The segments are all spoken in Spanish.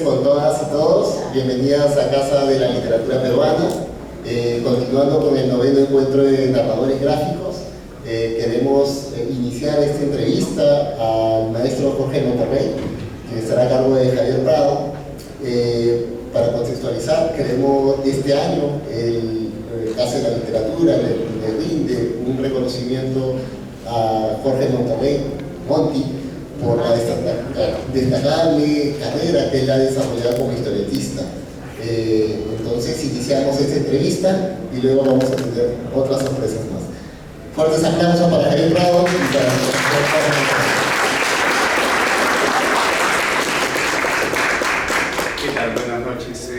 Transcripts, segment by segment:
Con todas y todos, bienvenidas a Casa de la Literatura Peruana. Continuando con el noveno encuentro de narradores gráficos, queremos iniciar esta entrevista al maestro Jorge Monterrey, que estará a cargo de Javier Prado. Para contextualizar, queremos este año el Casa de la Literatura le rinde un reconocimiento a Jorge Monterrey, Monty, por la destacable carrera que él ha desarrollado como historietista. Entonces iniciamos esta entrevista y luego vamos a tener otras sorpresas más. Fuertes aplausos para Javier Prado y para el ¿Qué tal? Buenas noches.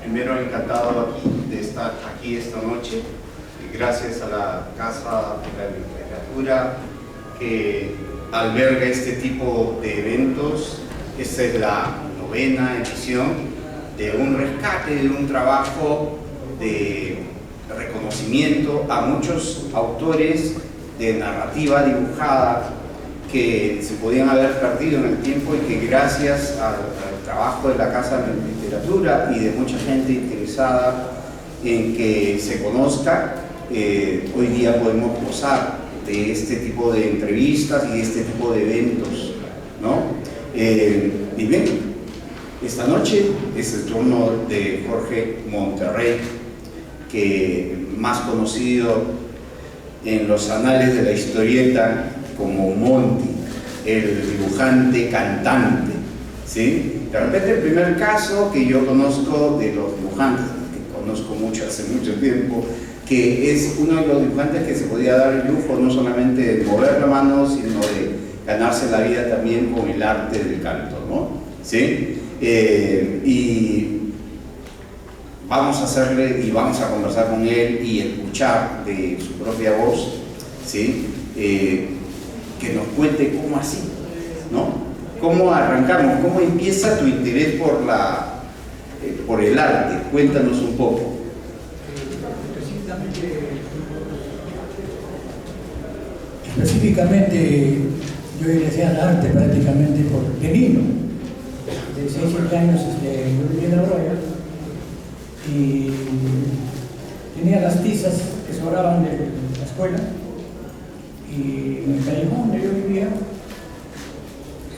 Primero, encantado de estar aquí esta noche. Gracias a la Casa de la Literatura que alberga este tipo de eventos. Esta es la novena edición de un rescate, de un trabajo de reconocimiento a muchos autores de narrativa dibujada que se podían haber perdido en el tiempo y que gracias al trabajo de la Casa de la Literatura y de mucha gente interesada en que se conozca, hoy día podemos gozar de este tipo de entrevistas y de este tipo de eventos, ¿no? Y bien, esta noche es el turno de Jorge Monterrey, que más conocido en los anales de la historieta como Monty, el dibujante cantante, ¿sí? De repente el primer caso que yo conozco de los dibujantes, que conozco mucho hace mucho tiempo, que es uno de los dibujantes que se podía dar el lujo no solamente de mover la mano, sino de ganarse la vida también con el arte del canto, ¿no? ¿Sí? Y vamos a hacerle y vamos a conversar con él y escuchar de su propia voz, ¿sí? Que nos cuente cómo así, ¿no? ¿Cómo arrancamos? ¿Cómo empieza tu interés por el arte? Cuéntanos un poco. Específicamente, yo ingresé al arte prácticamente de niño. De 6 o 7 años yo vivía en Arroyo y tenía las tizas que sobraban de la escuela, y en el callejón donde yo vivía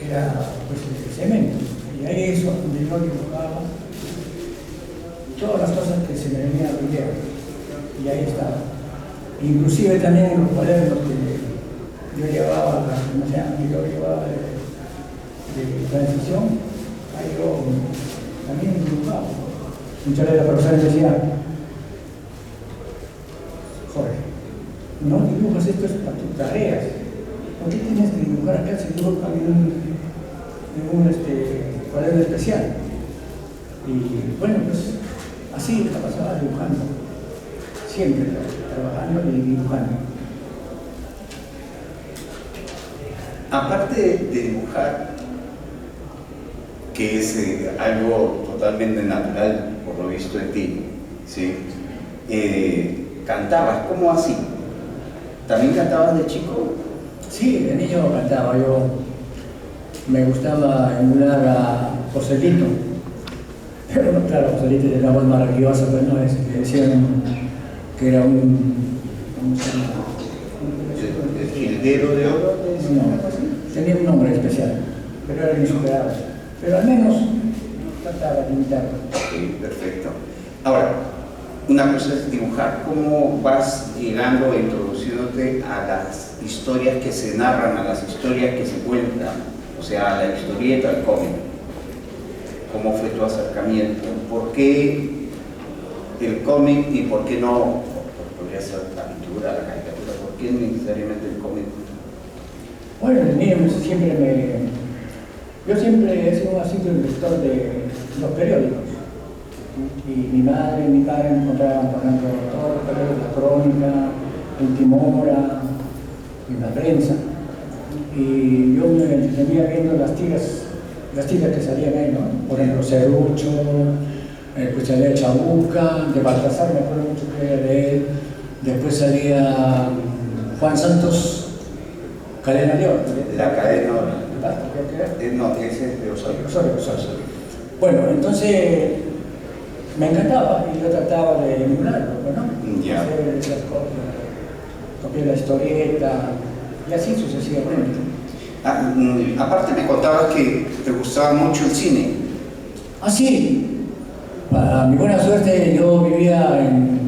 era pues el cemento, y ahí es donde yo dibujaba todas las cosas que se me venían a la idea, y ahí estaba. Inclusive también en los cuadernos que yo llevaba, de transición, ahí yo también dibujaba. Muchas veces la profesora me decía: Jorge, no dibujas, esto es para tus tareas. ¿Por qué tienes que dibujar acá si dibujas en un cuaderno especial? Y bueno, pues así la pasaba dibujando, siempre trabajando y dibujando. Aparte de dibujar, que es algo totalmente natural por lo visto de ti, ¿sí? ¿Cantabas? ¿Cómo así? ¿También cantabas de chico? Sí, de niño cantaba. Yo me gustaba emular a Joselito, pero no, claro, Joselito tenía una voz maravillosa, pero no es que decían que era ¿cómo se llama? ¿El jilguero de oro? No, tenía un nombre especial, pero era insuperable. Pero al menos trataba de imitarlo. Sí, perfecto. Ahora, una cosa es dibujar. ¿Cómo vas llegando, introduciéndote a las historias que se narran, a las historias que se cuentan? O sea, a la historieta, al cómic. ¿Cómo fue tu acercamiento? ¿Por qué el cómic y por qué no? Podría ser la pintura, la caricatura. ¿Por qué necesariamente el cómic? Bueno, el niño yo siempre he sido un asiduo lector de los periódicos. Y mi madre y mi padre me encontraban, por ejemplo, todos los periódicos, La Crónica, Última Hora, y La Prensa. Y yo me entretenía viendo las tiras que salían ahí, ¿no? Por ejemplo, Serrucho, pues salía Chabuca, de Baltasar me acuerdo mucho que era de él. Después salía Juan Santos, Cadena de Oro. La cadena de oro. Creo que era. No, ese es de Osorio. Osorio. Bueno, entonces me encantaba y yo trataba de emularlo, ¿no? Ya. Hacer esas cosas, copiar la historieta y así sucesivamente. Aparte me contabas que te gustaba mucho el cine. Ah, sí. Para mi buena suerte, yo vivía en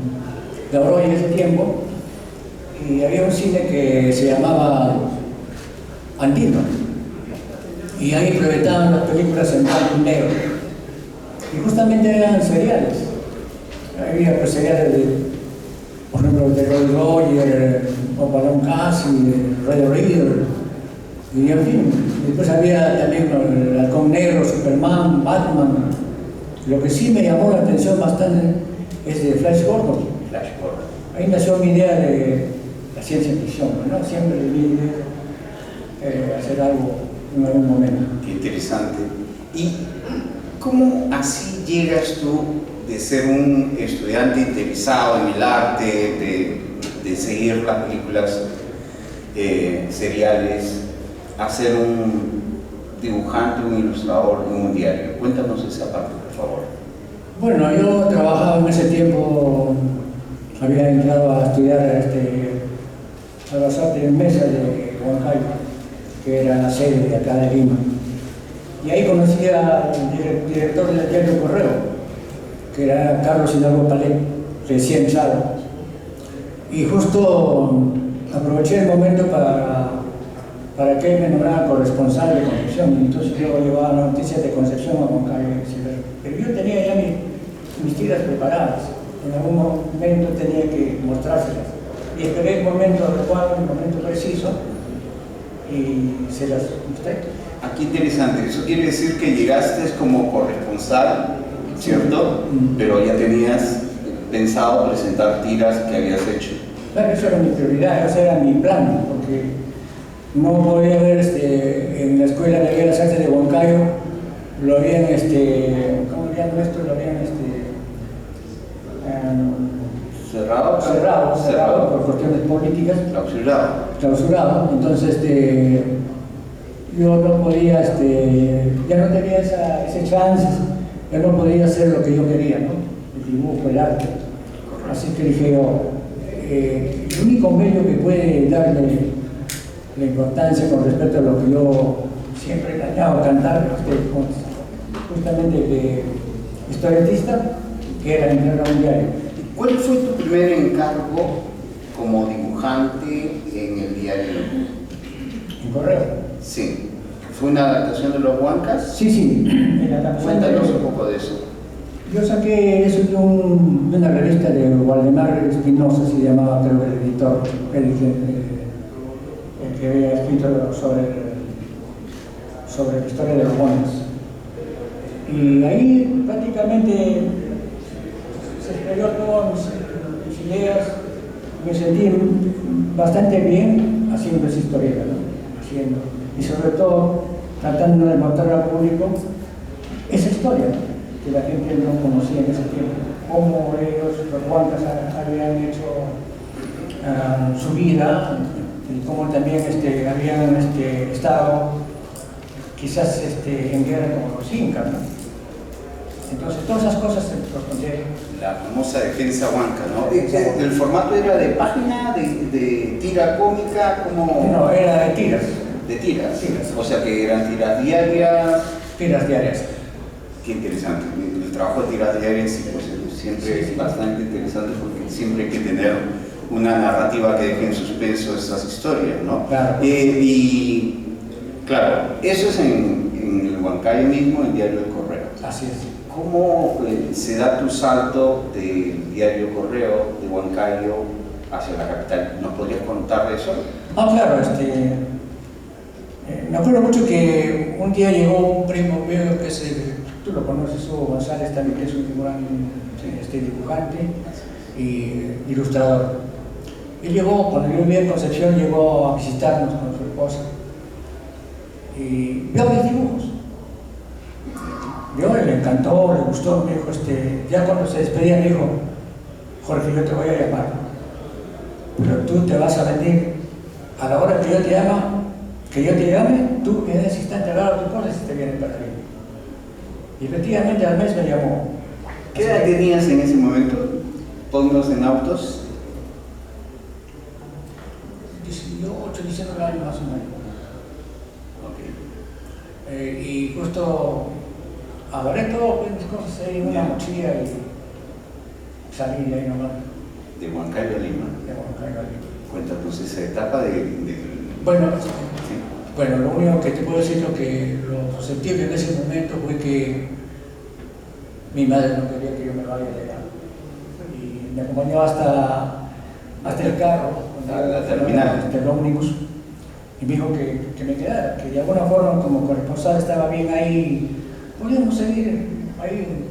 Garoña en ese tiempo y había un cine que se llamaba Andino y ahí proyectaban las películas en blanco y negro y justamente eran seriales. Había pues, seriales de, por ejemplo, de Roy Rogers, o Balón Casi, Red Reader y en fin. Después había también el Halcón Negro, Superman, Batman. Lo que sí me llamó la atención bastante es de Flash Gordon. Ahí nació mi idea de la ciencia ficción, ¿no? Siempre mi idea hacer algo en algún momento. Qué interesante. ¿Y cómo así llegas tú de ser un estudiante interesado en el arte, de seguir las películas seriales, a ser un dibujante, un ilustrador en un diario? Cuéntanos esa parte, por favor. Bueno, yo trabajaba en ese tiempo, había entrado a estudiar a las artes mesa de Huancayo, que era la sede de acá de Lima. Y ahí conocí al director del diario Correo, que era Carlos Hidalgo Palet, recién salido. Y justo aproveché el momento para que él me nombrara corresponsal de Concepción. Entonces yo llevaba noticias de Concepción a Huancayo. Pero yo tenía ya mis tiras preparadas. En algún momento tenía que mostrárselas. Y esperé el momento adecuado, el momento preciso, y se las mostré. Aquí interesante, eso quiere decir que llegaste como corresponsal, ¿cierto? Pero ya tenías pensado presentar tiras que habías hecho. Claro, eso era mi prioridad, ese era mi plan, porque no podía ver en la Escuela de Bellas Artes de Huancayo, lo habían, ¿cómo le llaman esto? Lo habían, cerrado por cuestiones políticas. Clausurado. Entonces, yo no podía, ya no tenía ese chance, ya no podía hacer lo que yo quería, ¿no? El dibujo, el arte. Así que dije yo, el único medio que puede darle la importancia con respecto a lo que yo siempre he planeado cantar, justamente de historietista, que era entrar a un diario. ¿Cuál fue tu primer encargo como dibujante en el diario? ¿En Correo? Sí. ¿Fue una adaptación de Los Huancas? Sí, en la adaptación. Cuéntanos un poco de eso. Yo saqué eso de una revista de Waldemar Espinosa, se llamaba, creo que el editor, el que había escrito sobre la historia de los Huancas. Y ahí prácticamente se expresó todas mis ideas, me sentí bastante bien haciendo esa historieta, ¿no? Y sobre todo tratando de mostrar al público esa historia, ¿no? Que la gente no conocía en ese tiempo, cómo ellos, los Huancas, habían hecho su vida y cómo también habían estado quizás en guerra con los incas, ¿no? Entonces todas esas cosas se los conté. La famosa defensa huanca, ¿no? ¿El formato era de página, de tira cómica? ¿Cómo? No, era de tiras. ¿De tiras? Tiras. O sea que eran tiras diarias. Tiras diarias. Qué interesante. El trabajo de tiras diarias sí, pues, siempre es bastante interesante porque siempre hay que tener una narrativa que deje en suspenso esas historias, ¿no? Claro. Y claro, eso es en el Huancayo mismo, el diario El Correo. Así es. ¿Cómo se da tu salto del diario Correo de Huancayo hacia la capital? ¿Nos podrías contar de eso? Ah, claro, me acuerdo mucho que un día llegó un primo mío que tú lo conoces, Hugo González, también, que es un gran dibujante y ilustrador. Él llegó, cuando yo vivía en Concepción, llegó a visitarnos con su esposa y vio mis dibujos. Le encantó, le gustó, me dijo, ya cuando se despedía me dijo, Jorge, yo te voy a llamar, pero tú te vas a venir a la hora que yo te llame, tú en ese instante agarras tus cosas y te vienes para mí. Y efectivamente al mes me llamó. ¿Qué edad tenías en ese momento? Ponnos en autos. 18, 19 años más o menos. Ok. Y justo agarré todo, pues, mis cosas ahí en una mochila y salí de ahí nomás. De Huancayo a Lima. De Huancayo a Lima. Cuéntanos esa etapa de... Bueno, Sí. bueno, lo único que te puedo decir lo que lo susceptible en ese momento fue que mi madre no quería que yo me vaya de allá. Y me acompañó hasta el carro, A la terminal. hasta el ómnibus, y me dijo que me quedara, que de alguna forma como corresponsal estaba bien ahí, podíamos seguir ahí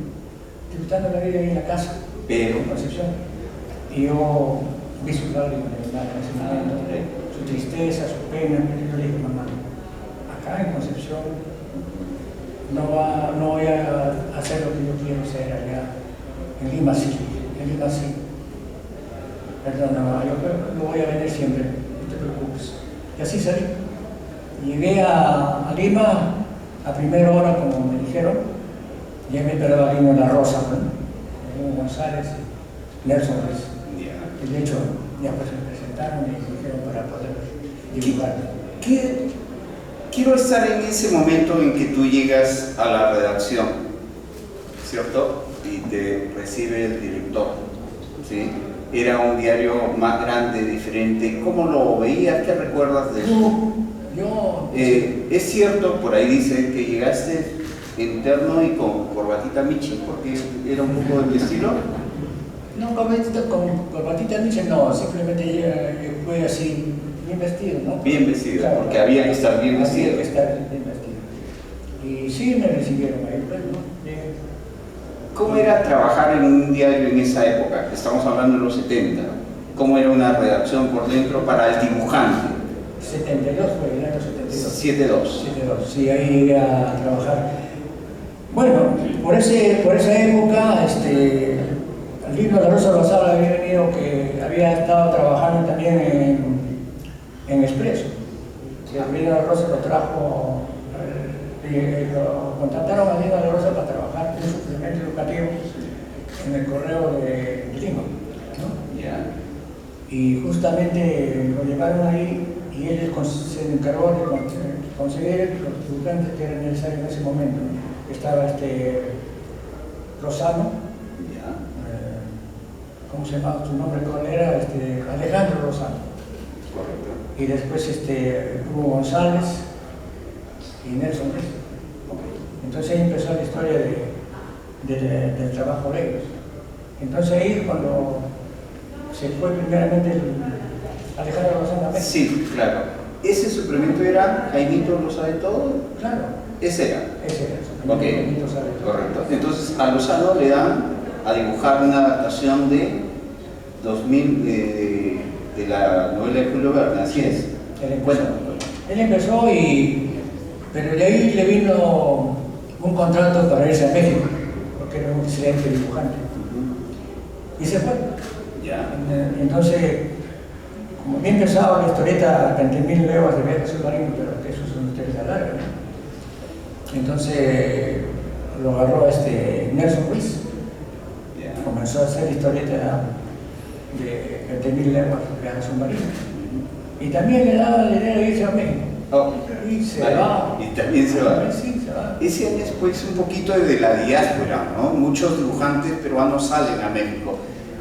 disfrutando la vida ahí en la casa, Pero... en Concepción. Y yo vi sus lágrimas de mi madre en ese momento, su tristeza, su pena, y yo le dije, mamá, acá en Concepción no voy a hacer lo que yo quiero hacer allá. En Lima sí, en Lima sí. Perdona, mamá, yo voy a venir siempre, no te preocupes. Y así salí. Llegué a Lima a primera hora, como me dijeron, ya me esperaba Lima en La Rosa, ¿no? Hugo González, Nelson Ruiz. Y de hecho, ya pues me presentaron y me dijeron para poder dibujar. Quiero estar en ese momento en que tú llegas a la redacción, ¿cierto? Y te recibe el director, ¿sí? Era un diario más grande, diferente. ¿Cómo lo veías? ¿Qué recuerdas de eso? Es cierto, por ahí dice que llegaste en terno y con corbatita Michi, porque era un poco del estilo. No, con corbatita Michi no, simplemente fue así, bien vestido, ¿no? Bien vestido, claro, porque había que estar bien vestido. Había que estar bien vestido. Y sí me recibieron ahí, pues, ¿no? Bien. ¿Cómo era trabajar en un diario en esa época? Estamos hablando de los 70. ¿Cómo era una redacción por dentro para el dibujante? 72 fue el año 72. 72. 72, sí, ahí llegué a trabajar. Bueno, por esa época, Lino de la Rosa Rosada había venido, que había estado trabajando también en Expreso. Lino de la Rosa lo trajo, lo contrataron a Lino de la Rosa para trabajar en un suplemento educativo en el correo de Lima, ¿no? Ya. Y justamente lo llevaron ahí y él se encargó de conseguir los dibujantes que eran necesarios en ese momento. Estaba Rosano, ¿cómo se llamaba su nombre? ¿Cuál era? Alejandro Rosano. Correcto. Y después Hugo González y Nelson Ruiz. Entonces ahí empezó la historia del trabajo de ellos. Entonces ahí cuando se fue primeramente Alejandro Rosano. Sí, claro. ¿Ese suplemento era Jaimito lo sabe todo? Claro. Ese era. Ese era. Ok, correcto. Entonces a Lozano le dan a dibujar una adaptación de 2000 de la novela de Julio Verne, así es. Él empezó pero de ahí le vino un contrato para irse a México, porque era un excelente dibujante. Y se fue. Ya. Entonces, como bien empezaba la historieta 20.000 leguas de viaje submarino, pero que eso es una historieta larga, ¿no? Entonces lo agarró Nelson Ruiz. Yeah. Comenzó a hacer historieta de 20.000 leguas de viaje submarino. Y también le daba la idea de irse a México. Oh. Y se Vale. va. Y también se va. Sí, se va. Ese año es pues un poquito de la diáspora, ¿no? Muchos dibujantes peruanos salen a México.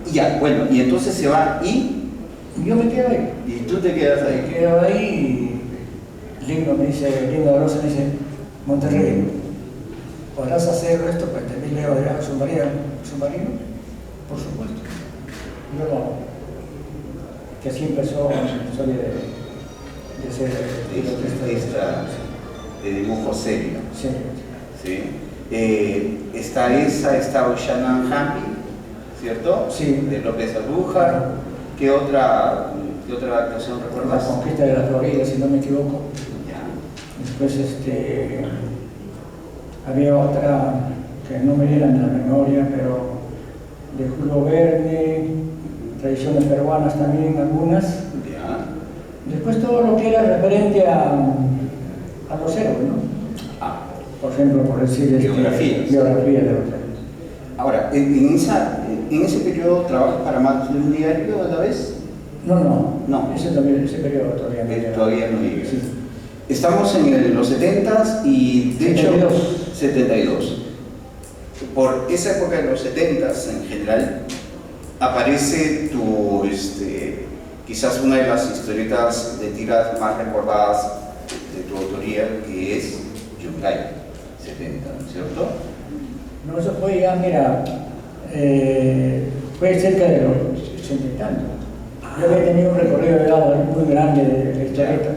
Y ya, bueno, y entonces se va y yo me quedo ahí. ¿Y tú te quedas ahí? Me quedo ahí y Lino de Rosa me dice, Monterrey, ¿podrás hacer esto para 20.000 leguas de viaje submarino? Por supuesto. Yo lo hago. Que así empezó la historia de ser artista de dibujo serio. Sí. ¿Sí? Está Ocean Hampi, ¿cierto? Sí. De López Andújar. ¿Qué otra adaptación recuerdas? La conquista de la Florida, si no me equivoco. Ya. Después había otra que no me viene en la memoria, pero de Julio Verne, tradiciones peruanas también algunas. Ya. Después todo lo que era referente a los héroes, ¿no? Ah. por ejemplo, por decir biografías de los presos. Ahora, en ese periodo trabajas para más de un diario a la vez. No. Ese periodo todavía no llega. Todavía no llega. Sí. Estamos en los 70s y de hecho 72. Por esa época de los 70s en general aparece tu, quizás una de las historietas de tiras más recordadas de tu autoría, que es Yungay, 70, ¿cierto? No, eso fue ya, mira, fue cerca de los 80 y tantos. Yo había tenido un recorrido de lado muy grande de historieta.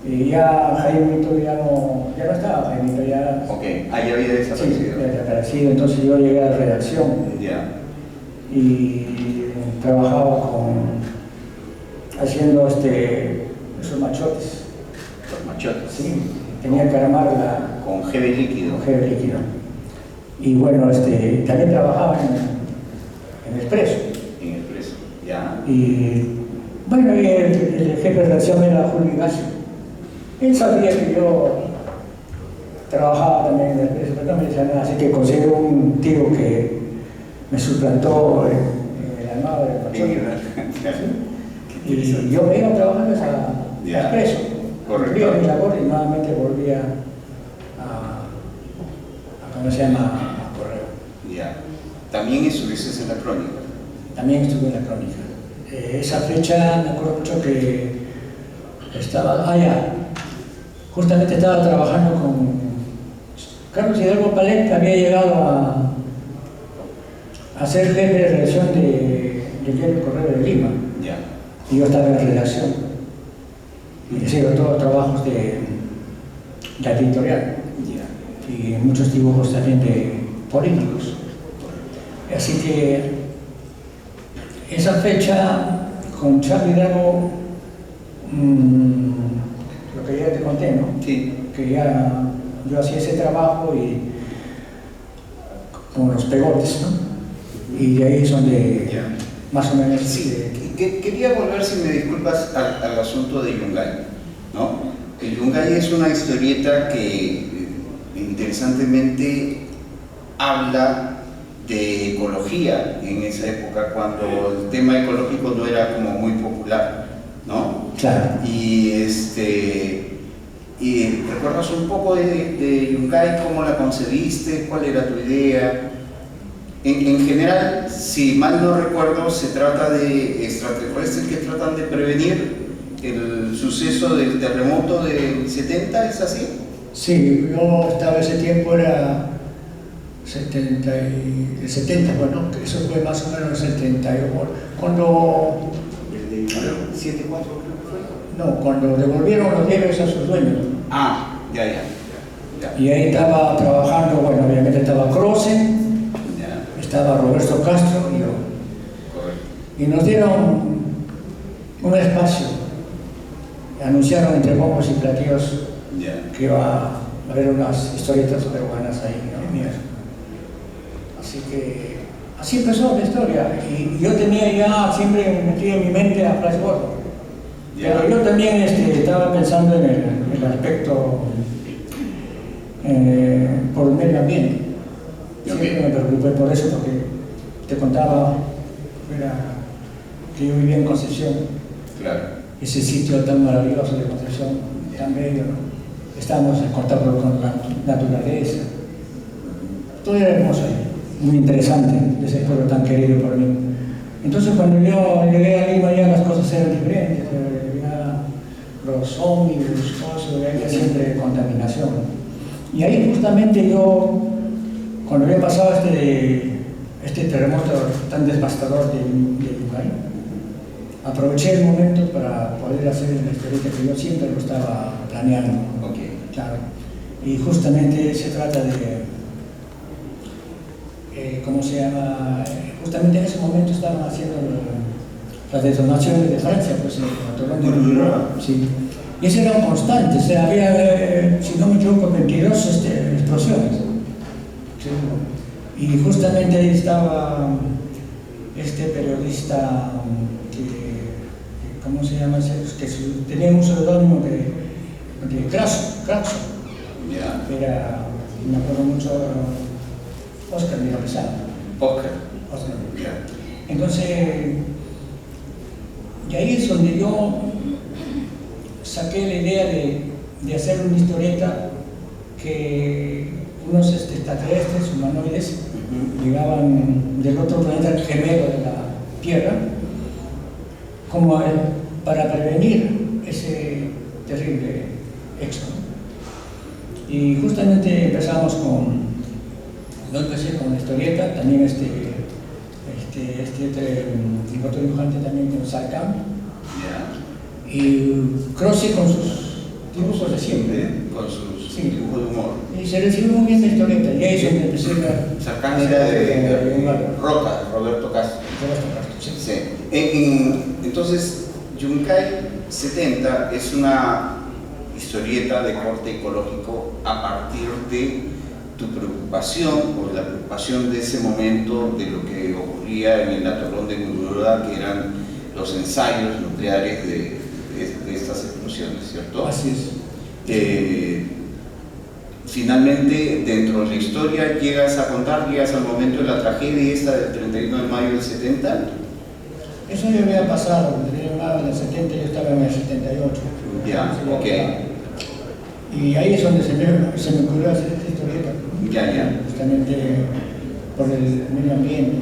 Y ya Jaimito ya no estaba, Jaimito ya... Ok, ahí había desaparecido. Sí, había desaparecido, entonces yo llegué a la redacción. Ya. Y trabajaba haciendo esos machotes. Los machotes. Sí, tenía que armarla con gel líquido. Con gel líquido. Y bueno, también trabajaba en Expreso. En Expreso, ya. Y bueno, y el jefe de redacción era Julio Ignacio. Él sabía que yo trabajaba también en Expreso, pero no me decía nada, así que conseguí un tío que me suplantó en el armado del machote. Y yo me iba trabajando a Expreso. Cumplía mi labor y nuevamente volvía ¿cómo se llama? A correo. Ya. También estuviste en la crónica. También estuve en la crónica. Esa fecha me acuerdo mucho que estaba allá. Justamente estaba trabajando con Carlos Hidalgo Palet, que había llegado a ser jefe de redacción del diario Correo de Lima. Ya. Y yo estaba en la redacción. Y hacía todos los trabajos de la editorial. Y muchos dibujos también de políticos. Así que esa fecha con Charlie Hidalgo, lo que ya te conté, ¿no? Sí. Que ya yo hacía ese trabajo y con los pegotes, ¿no? Y de ahí es donde más o menos... Sí, quería volver, si me disculpas, al asunto de Yungay, ¿no? El Yungay es una historieta que interesantemente habla de ecología en esa época, cuando el tema ecológico no era como muy popular, ¿no? Claro. Y ¿recuerdas un poco de Yungay? ¿Cómo la concebiste? ¿Cuál era tu idea? En general, si mal no recuerdo, se trata de extraterrestres que tratan de prevenir el suceso del terremoto del 70, ¿es así? Sí, yo estaba ese tiempo, era el 70, bueno, eso fue más o menos el 71, cuando... ¿El de 74 creo que fue? No, cuando devolvieron los bienes a sus dueños. Ah, ya. Y ahí estaba trabajando, bueno, obviamente estaba Croce, estaba Roberto Castro y yo. Correcto. Y nos dieron un espacio, anunciaron entre bombos y platillos que iba a haber unas historietas peruanas ahí, ¿no? Mías. Así que así empezó la historia. Y yo tenía ya siempre metido en mi mente a Flash Gordon. Pero yo también estaba pensando en el aspecto por el medio ambiente. Siempre me preocupé por eso, porque te contaba que yo vivía en Concepción. Claro. Ese sitio tan maravilloso de Concepción, tan bello, ¿no? Estábamos en contacto con la naturaleza. Todo era hermoso ahí, muy interesante, ese pueblo tan querido por mí. Entonces cuando yo llegué a Lima ya las cosas eran diferentes, ya los ómnibus, cosas, había siempre contaminación. Y ahí justamente yo, cuando había pasado este terremoto tan devastador de Yungay, aproveché el momento para poder hacer la historieta que yo siempre lo estaba planeando. Claro. Y justamente se trata de, ¿cómo se llama? Justamente en ese momento estaban haciendo las detonaciones de Francia, pues en el sí. Y ese era un constante, o sea, había, si no me equivoco, 22 explosiones. Sí. Y justamente ahí estaba este periodista ¿cómo se llama? Que tenía un seudónimo de Craxo. Era me acuerdo mucho, Oscar Mirapesado. Oscar. Oscar. Ya. Entonces, y ahí es donde yo saqué la idea de hacer una historieta que unos extraterrestres, humanoides, llegaban del otro planeta gemelo de la Tierra, como para prevenir ese terrible hecho. Y justamente empezamos no empecé con la historieta, también otro dibujante también con Sarkam, y Croce con sus dibujos de siempre. Con sus Sí. dibujos de humor. Y se recibió muy bien la historieta, y ahí es donde empecé a... Sarkam era de Roca, Roberto Castro. Sí. Entonces, Yungay 70 es una historieta de corte ecológico a partir de tu preocupación o la preocupación de ese momento de lo que ocurría en el atolón de Mururoa, que eran los ensayos nucleares de estas explosiones, ¿cierto? Así es. Finalmente, dentro de la historia, llegas al momento de la tragedia esta del 31 de mayo del 70. Eso ya había pasado, en el 70, yo estaba en el 78. Ya, ok. Y ahí es donde se me ocurrió hacer esta historieta. Ya. Justamente por el medio ambiente.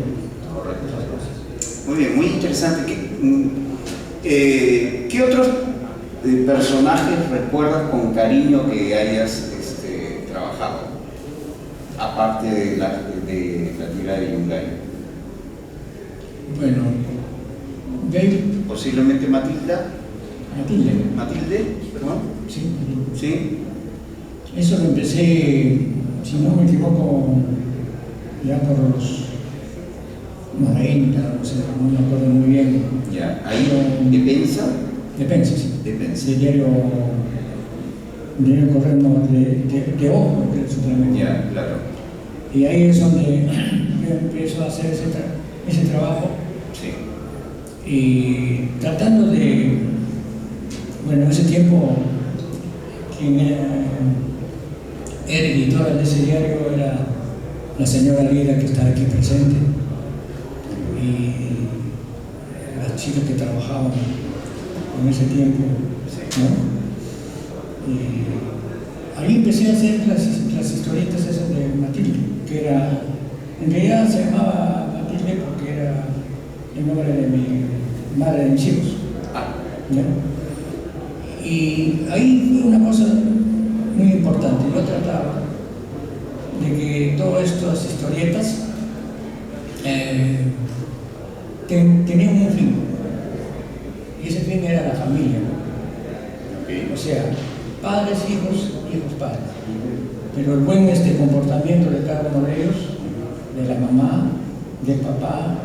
Correcto. Esas cosas. Muy bien, muy interesante. ¿Qué otros personajes recuerdas con cariño que hayas trabajado? Aparte de la tira de Yungay. Bueno, Gail. Posiblemente Matilde, perdón. Sí. ¿Sí? Eso lo empecé, si no me equivoco, ya por los 90, no me acuerdo muy bien. Ya, ahí de Pensa. De Pensa, sí. De Pensa. De diario correr, no, de Ojo, que es solamente. Ya, claro. Y ahí es donde yo empiezo a hacer ese trabajo. Sí. Y tratando de, bueno, en ese tiempo, quien era editora de ese diario era la señora Lira, que está aquí presente, y las chicas que trabajaban en ese tiempo, ¿no? Y ahí empecé a hacer las historietas esas de Matilde, que era, en realidad se llamaba Matilde porque era el nombre de mi madre de mis hijos. ¿Ya? Y ahí fue una cosa muy importante. Yo trataba de que todas estas historietas tenían un fin. Y ese fin era la familia. Okay. O sea, padres, hijos, hijos, padres. Pero el buen comportamiento de cada uno de ellos, de la mamá, del papá,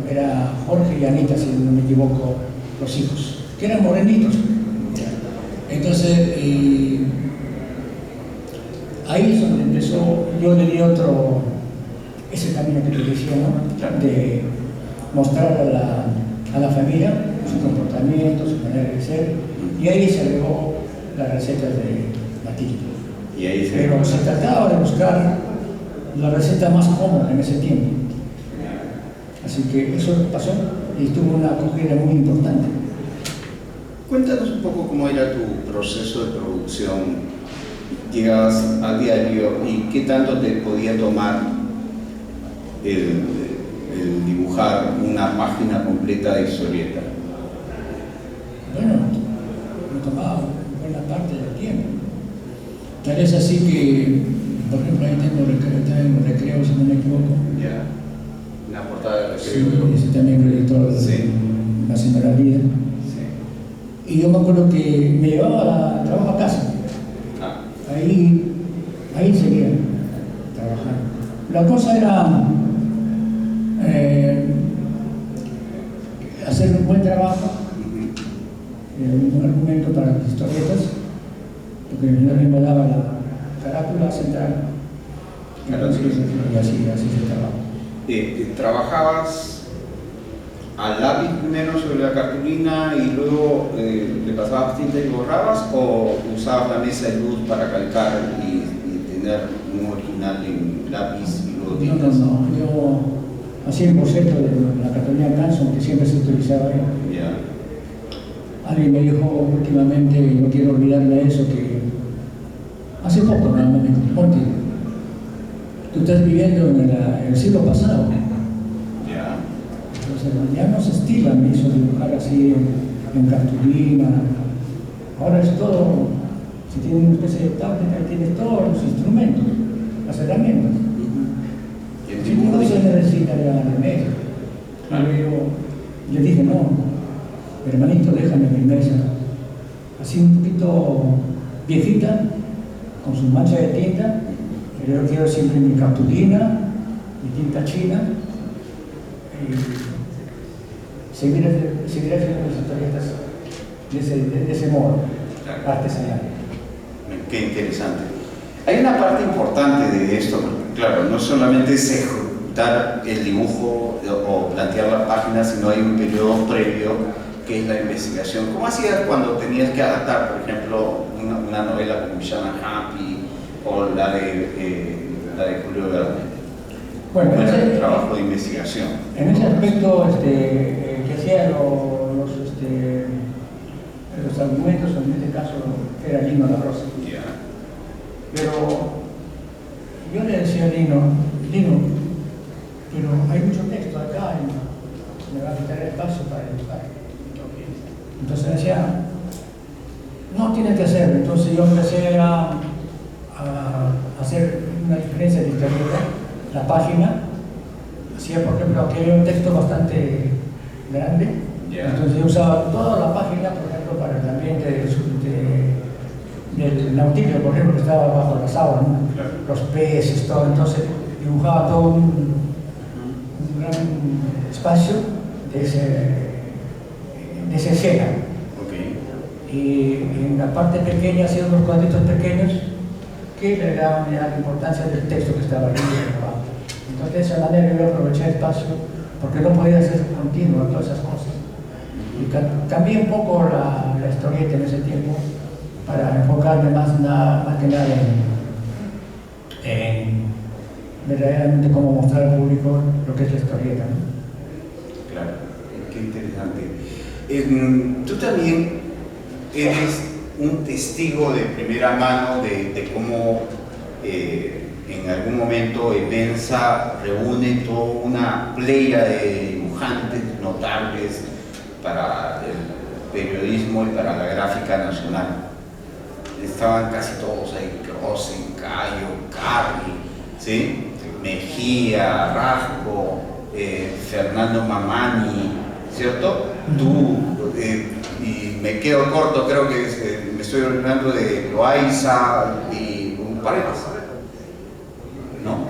era Jorge y Anita, si no me equivoco, los hijos, que eran morenitos. Entonces, ahí es donde empezó, yo le di ese camino que te decía, ¿no? De mostrar a la familia su comportamiento, su manera de ser, y ahí se agregó las recetas de Matilde. Pero se trataba de buscar la receta más cómoda en ese tiempo. Así que eso pasó y tuvo una acogida muy importante. Cuéntanos un poco cómo era tu proceso de producción. Llegabas al diario y qué tanto te podía tomar el dibujar una página completa de historieta. Bueno, me tomaba buena parte del tiempo. Tal es así que, por ejemplo, ahí tengo recreo, si no me equivoco. Ya. Una portada de Sí, recreo. ese también lo editó la señora Lida. Sí. Y yo me acuerdo que me llevaba al trabajo a casa. Ahí seguía trabajando. La cosa era hacer un buen trabajo, un argumento para las historietas, porque el señor me daba la carátula central. Y así se trabajaba. ¿Trabajabas al lápiz primero sobre la cartulina y luego le pasabas tinta y borrabas, o usabas la mesa de luz para calcar y tener un original en lápiz y luego No, tintas? yo hacía el boceto de la Catalina Canson, que siempre se utilizaba ahí. Ya. Alguien me dijo últimamente, y no quiero olvidarme eso, que hace poco nada más me dijo, Monty, tú estás viviendo en el siglo pasado. Ya. Entonces ya no se estila, me hizo dibujar así en cartulina. Ahora es todo, si tienes una especie de tablet, ahí tienes todos los instrumentos, las herramientas. ¿Y el Si dibujo no se digital? necesita ya de medio. Pero yo le dije, no, hermanito, déjame mi mesa. Así un poquito viejita, con su mancha de tinta, pero yo quiero siempre mi cartulina, mi tinta china, y seguir haciendo mis historietas de ese modo, artesanal. Qué interesante. Hay una parte importante de esto, porque claro, no solamente es ejecutar el dibujo o plantear la página, sino hay un periodo previo que es la investigación. ¿Cómo hacías cuando tenías que adaptar, por ejemplo, una novela como Shannon Happy o la de Julio Verne? Bueno, ¿Cómo era el trabajo de investigación? en ese aspecto, que hacía los argumentos, en este caso era Lino La Rosa. Ya. Pero yo le decía a Lino, pero hay mucho texto acá y me va a quitar el espacio para dibujar. Entonces decía, no tienes que hacerlo. Entonces yo empecé a hacer una diferencia de historieta, la página. Hacía, por ejemplo, aquí había un texto bastante grande. Yeah. Entonces yo usaba toda la página, por ejemplo, para el ambiente del nautilio, por ejemplo, que estaba bajo las aguas, ¿no? Claro. Los peces, todo. Entonces dibujaba todo un gran espacio de esa escena. Okay. Y en la parte pequeña hacía unos cuadritos pequeños que le daban la importancia del texto que estaba ahí abajo. Entonces de esa manera yo aproveché el espacio porque no podía ser continuo todas esas cosas. Y cambié un poco la historieta en ese tiempo para enfocarme más que nada en verdaderamente cómo mostrar al público lo que es la historieta, ¿no? Claro, qué interesante. Tú también eres un testigo de primera mano de cómo en algún momento Epensa reúne toda una playa de dibujantes notables para el periodismo y para la gráfica nacional. Estaban casi todos ahí, Rosen, Cayo, Carri, ¿sí? Mejía, Rasco, Fernando Mamani, ¿cierto? Tú, y me quedo corto, creo que me estoy hablando de Loaiza y un par de más, ¿no?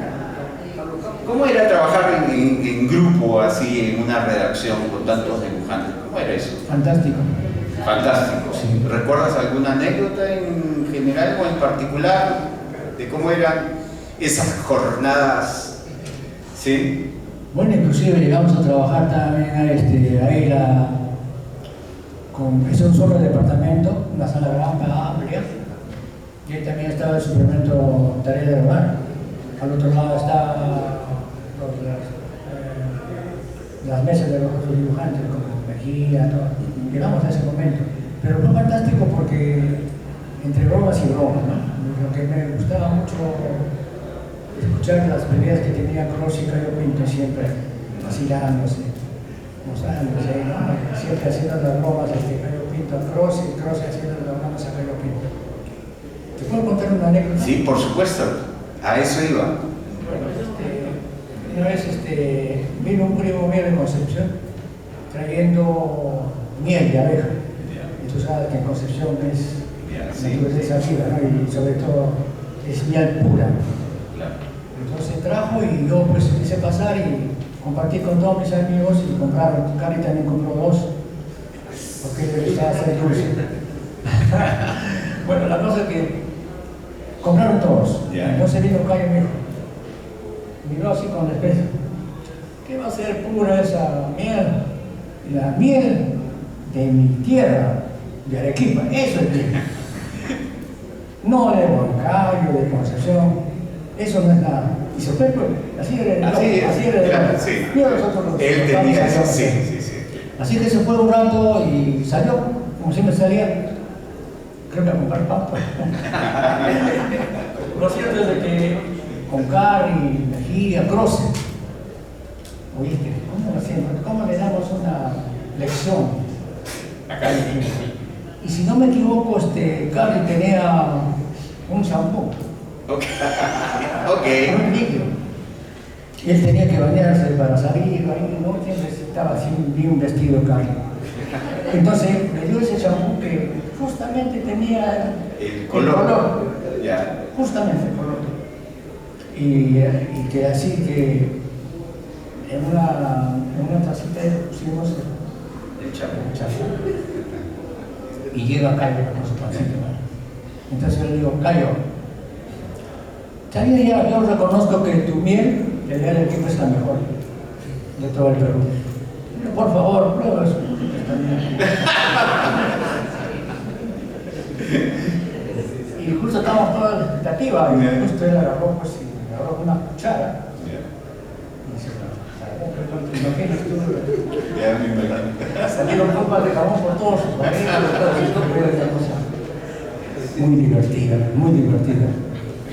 ¿Cómo era trabajar en grupo, así, en una redacción con tantos dibujantes? ¿Cómo era eso? Fantástico. Fantástico. Sí. ¿Recuerdas alguna anécdota en general o en particular de cómo eran esas jornadas? ¿Sí? Bueno, inclusive llegamos a trabajar también ahí es un solo departamento, una sala grande, amplia, y ahí también estaba el suplemento tarea del hogar. Al otro lado estaban las mesas de los otros dibujantes, como Mejía, todo. Llegamos a ese momento. Pero fue fantástico porque entre bromas y bromas, ¿no? Lo que me gustaba mucho escuchar las peleas que tenía Cross y Cayo Pinto siempre vacilándose, mostrándose, ¿no? Siempre haciendo las bromas Cayo Pinto a Cross y Cross haciendo las bromas a Cayo Pinto. ¿Te puedo contar una anécdota? Sí, por supuesto. A eso iba. Bueno, una vez vino un primo mío de Concepción trayendo miel de abeja. Y tú sabes que en Concepción es naturaleza viva, ¿no? Y sobre todo es miel pura. Claro. Entonces trajo y yo pues quise pasar y compartí con todos mis amigos y compraron. Cari también compró 2 porque le gustaba hacer dulce. Bueno, la cosa es que compraron todos. Yeah. Entonces vino Cayo y me dijo, miró así con desprecio, ¿qué va a ser pura esa miel? La miel de mi tierra, de Arequipa, eso es miel. no de Huancayo, de Concepción, eso no es nada. Y se fue, pues, así era, así era, claro, sí. Y nosotros los Él tenía eso, sí. Así que se fue un rato y salió, como siempre salía, creo que a comprar papas. Lo cierto es de que con Carri, Mejía, Croce, oíste, ¿cómo le damos una lección? Y si no me equivoco, Carri tenía un shampoo. Ok. Un líquido. Y él tenía que bañarse para salir, ahí no siempre estaba así bien vestido Carri. Entonces me dio ese champú que justamente tenía el color. Ya. Justamente el color. Y que así que en una tacita pusimos el champú. Y llega Cayo con su pancito. Entonces yo le digo, Cayo, ya yo reconozco que tu miel de allá del equipo es la mejor de todo el Perú. Pero por favor, prueba eso. Y justo estábamos toda la expectativa, y justo él agarró, pues, y agarró una cuchara. Y dice, ¿te imaginas tú? Salieron copas de jabón por todos sus paredes. Muy divertida, muy divertida.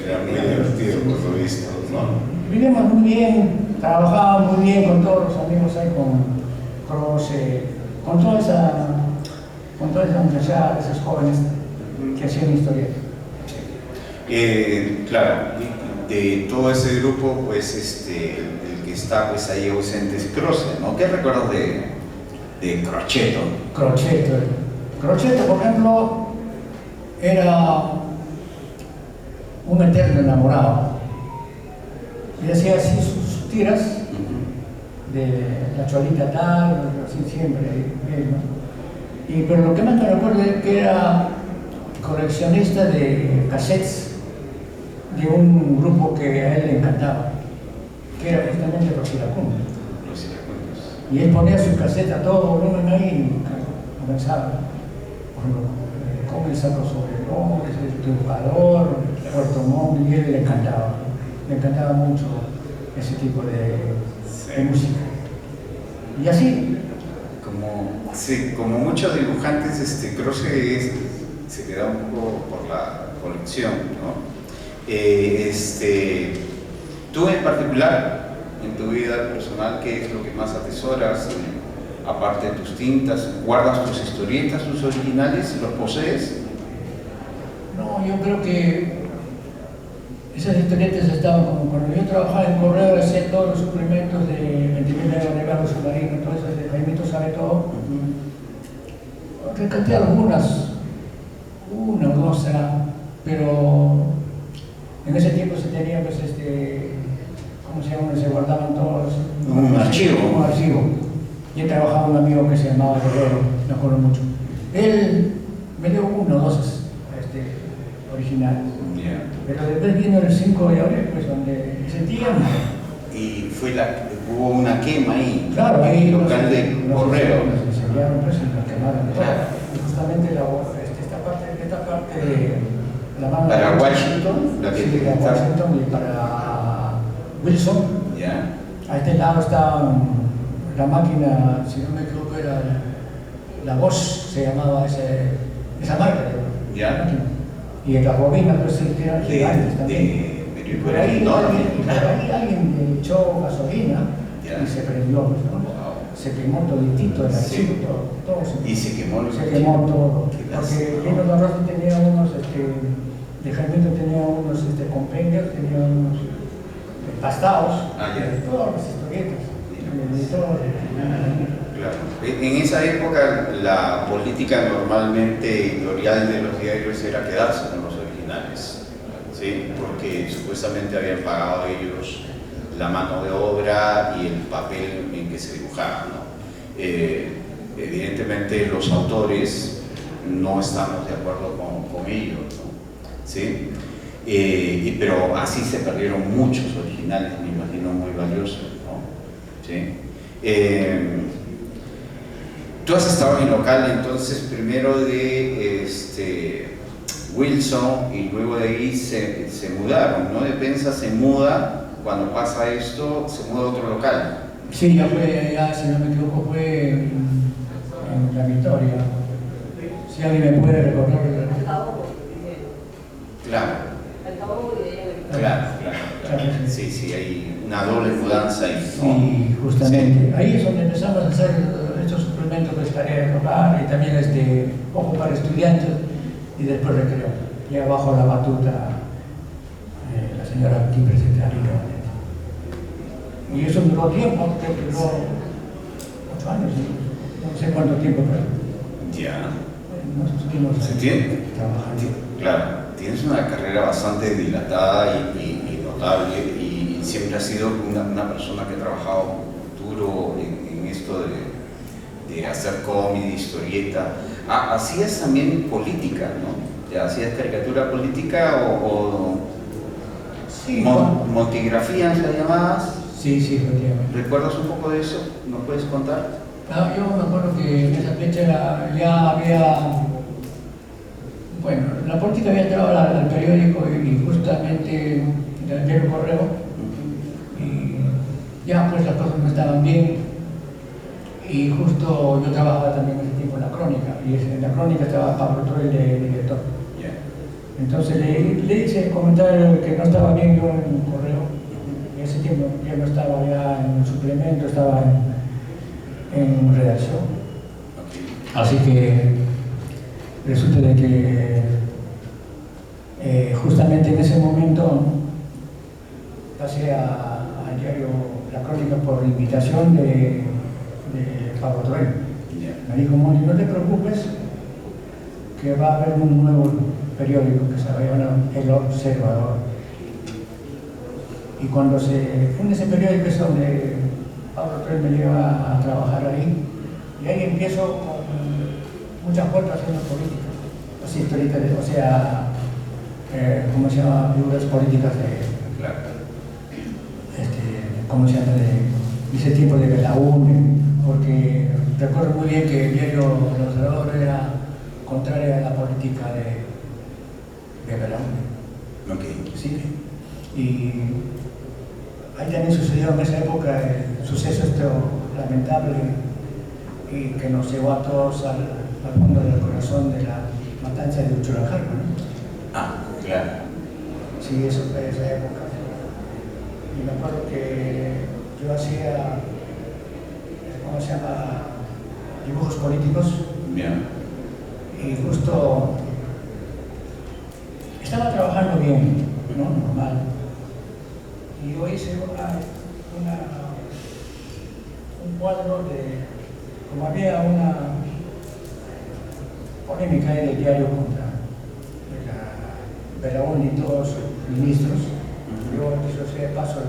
Era muy divertido, por lo visto, ¿no? Vivimos muy bien, trabajábamos muy bien con todos los amigos ahí, con Croce, con toda esa muchachada, esos jóvenes que hacían historia. Claro, de todo ese grupo, pues el que está pues ahí ausente es Croce, ¿no? ¿Qué recuerdas de Crocheto? Crocheto, por ejemplo, era un eterno enamorado. Y hacía así sus tiras de la cholita tal, así siempre, ¿no? Pero lo que más me recuerdo es que era coleccionista de cassettes de un grupo que a él le encantaba, que era justamente Los Iracundos. Y él ponía su cassette a todo volumen ahí y comenzaba, por ejemplo, con el saco sobre hombres, el triunfador, Puerto Montt, y a él le encantaba mucho ese tipo de música. Y así. Como muchos dibujantes, Croce se queda un poco por la colección, ¿no? Tú en particular, en tu vida personal, ¿qué es lo que más atesoras? Aparte de tus tintas, ¿guardas tus historietas, tus originales, los posees? No, yo creo que esas historietas estaban como cuando yo trabajaba en Correo, hacía todos los suplementos de 20.000 regalos submarinos, todo eso, de Jaimito sabe todo. Rescaté algunas, una o dos será, pero en ese tiempo se tenía, pues, ¿cómo se llama? Se guardaban todos. Un archivo. Y trabajaba un amigo que se llamaba Guerrero, me acuerdo mucho. Él me dio uno o dos originales. Yeah. Pero después vino el 5 de abril, pues, donde ese tiempo. Y hubo una quema ahí, claro, ahí local de Correo. Nos enseñaron, pues, y nos quemaron. Claro. Y justamente esta parte de la mano para de Washington, para Washington y para Wilson. Yeah. A este lado está la máquina, si no me equivoco, era la Bosch, se llamaba esa marca. Yeah. Y en las bobinas, pues, eran gigantes también. Y por ahí alguien le echó gasolina y se prendió, pues, ¿no? Se quemó toditito el archivo, todo y se quemó todo. Porque Lino Larrosa tenía unos, de Jaimito tenía unos compendios, tenía unos pastados, de todas las historietas, de todo. Claro. En esa época la política normalmente editorial de los diarios era quedarse con los originales, ¿sí? Porque supuestamente habían pagado ellos la mano de obra y el papel en que se dibujaba, ¿no? Evidentemente los autores no estamos de acuerdo con ellos, ¿no? ¿Sí? Pero así se perdieron muchos originales, me imagino, muy valiosos, ¿no? ¿Sí? Tú has estado en el local entonces primero de Wilson, y luego de ahí se mudaron, ¿no? De Penza se muda, cuando pasa esto, se muda a otro local. Sí, ya si no me equivoco, fue en La Victoria. Si alguien me puede recordar. Claro. Claro. Sí, hay una doble mudanza ahí. Sí, justamente. Ahí es donde empezamos a hacer estos suplementos de tarea de hogar y también ojo para estudiantes y después recreo. Ya bajo la batuta la señora aquí presente aquí. Y eso duró tiempo, creo que duró 8 años, no sé cuánto tiempo, pero Ya. nos estuvimos trabajando. Claro, tienes una carrera bastante dilatada y notable, y siempre has sido una persona que ha trabajado duro en esto de hacer cómic, historieta. Hacías también política, ¿no? ¿Ya hacías caricatura política o Sí, montigrafía la llamabas? Sí, efectivamente. ¿Recuerdas un poco de eso? ¿Nos puedes contar? Yo me acuerdo que en esa fecha ya había, bueno, la política había entrado al periódico y justamente del diario Correo, y ya pues las cosas no estaban bien, y justo yo trabajaba también en ese tiempo en la Crónica, y en la Crónica estaba Pablo Troil de director. Entonces le hice el comentario que no estaba bien yo en el Correo. En ese tiempo ya no estaba ya en el suplemento, estaba en redacción. Así que resulta de que justamente en ese momento pasé al diario La Crónica por invitación de Pablo Troil. Me dijo, Monty, no te preocupes, que va a haber un nuevo periódico que se va a llamar El Observador. Y cuando en ese periódico es donde Pablo Troil me lleva a trabajar ahí, y ahí empiezo con muchas vueltas haciendo política, así historietas, o sea, ¿cómo se llama? Figuras políticas ¿cómo se llama? De ese tiempo de Belaúnde, porque recuerdo muy bien que el diario El Observador era contraria a la política de Belaúnde. Sí. Y ahí también sucedió en esa época el suceso lamentable y que nos llevó a todos al fondo del corazón de la matanza de Uchurajarco, ¿no? Claro. Sí, eso fue esa época. Y me acuerdo que yo hacía, ¿cómo se llama? Dibujos políticos. Bien. Y justo estaba trabajando bien, ¿no? Normal. Y yo hice un cuadro como había una polémica en el diario contra Belaúnde y todos sus ministros. Yo, dicho sea de paso,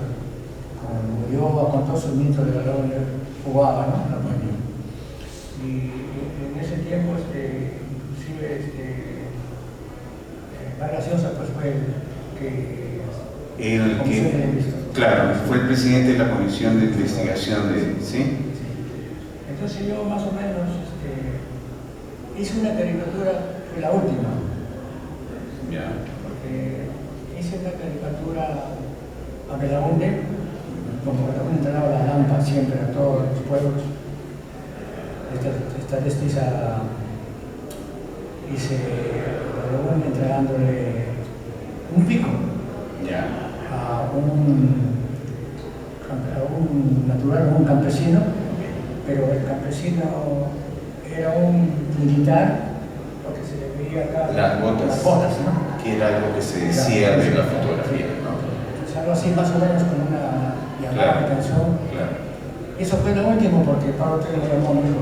con todos sus ministros de Belaúnde jugaba, ¿no? Y en ese tiempo, inclusive, más graciosa pues fue claro, fue el presidente de la comisión de investigación ¿sí? Entonces yo más o menos hice una caricatura, fue la última. Porque hice una caricatura a Belaúnde, como Belaúnde entrenaba la lámpara siempre a todos los pueblos. Esta vez hice a Belaúnde entregándole un pico a un natural, un campesino, pero el campesino era un militar, lo que se le veía acá, las botas, ¿no? Que era algo que se decía de la fotografía, ¿no? Entonces, algo así más o menos con una llamada de atención. Eso fue lo último porque Pablo Troil me llamó, me dijo,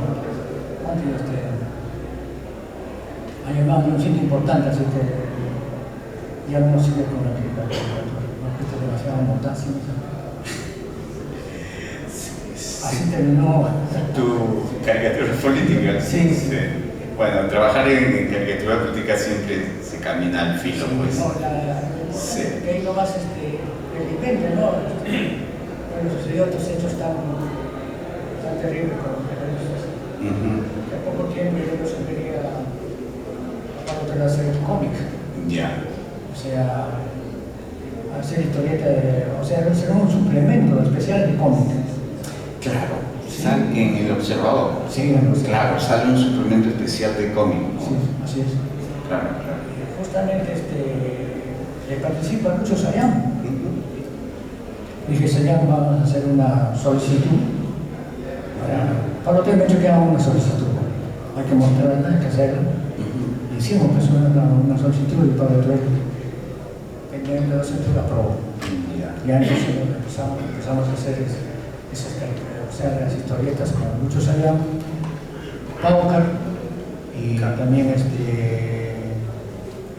ha llamado a un sitio importante, así que ya no sigue con la caricatura. Esto es demasiado mortazo. Así terminó. ¿Tu caricatura política? Sí. Bueno, trabajar en caricatura política siempre se camina al filo, pues. No, que ahí nomás delincuente, ¿no? Bueno, sucedió otros hechos tan terribles como los periodistas. Que a poco tiempo yo no se quería para hacer cómic. Ya. O sea, hacer historietas, o sea, será un suplemento especial de cómics. Claro, sale en El Observador. Sí, en los Claro, sale un suplemento especial de cómic, ¿no? Sí, así es. Claro, claro. Justamente le participa mucho Sayán. Ujú. Dije, Sayán, vamos a hacer una solicitud. Para usted me ha dicho que haga una solicitud. Hay que mostrarla, hay que hacerla. Ujú. Hicimos pues una solicitud y Pablo Truel, pendiente de eso, la aprobó. Ya. Ya entonces lo que empezamos a hacer es o sea, las historietas con muchos allá, Paucar y también el